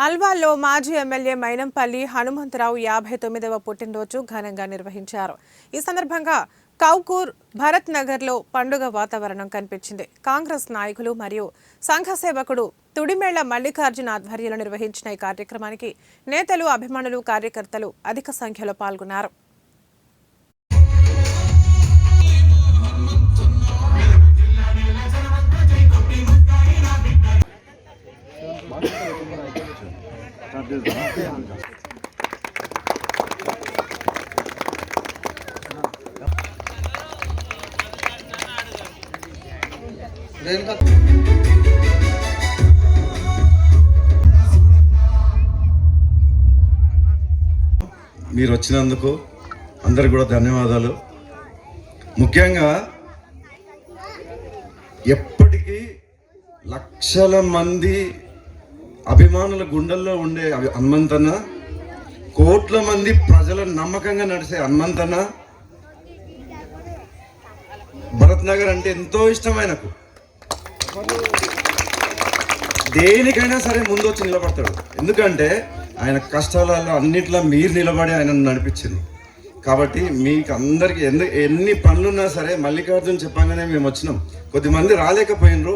అల్వాల్లో మాజీ ఎమ్మెల్యే మైనంపల్లి హనుమంతరావు 59వ పుట్టినరోజు ఘనంగా నిర్వహించారు. ఈ సందర్భంగా కౌకూర్ భరత్ నగర్లో పండుగ వాతావరణం కనిపించింది. కాంగ్రెస్ నాయకులు మరియు సంఘ సేవకుడు తుడిమేళ్ల మల్లికార్జున ఆధ్వర్యంలో నిర్వహించిన ఈ కార్యక్రమానికి నేతలు, అభిమానులు, కార్యకర్తలు అధిక సంఖ్యలో పాల్గొన్నారు. మీరు వచ్చినందుకు అందరికి కూడా ధన్యవాదాలు. ముఖ్యంగా ఎప్పటికీ లక్షల మంది అభిమానుల గుండెల్లో ఉండే హనుమంతన్న, కోట్ల మంది ప్రజల నమ్మకంగా నడిచే హనుమంతన్న, భరత్ నగర్ అంటే ఎంతో ఇష్టం ఆయనకు. దేనికైనా సరే ముందు వచ్చి నిలబడతాడు. ఎందుకంటే ఆయన కష్టాలలో అన్నిట్లో మీరు నిలబడి ఆయనను నడిపించింది. కాబట్టి మీకు అందరికీ ఎన్ని పనులున్నా సరే మల్లికార్జున చెప్పగానే మేము వచ్చినాం. కొద్దిమంది రాలేకపోయినరు.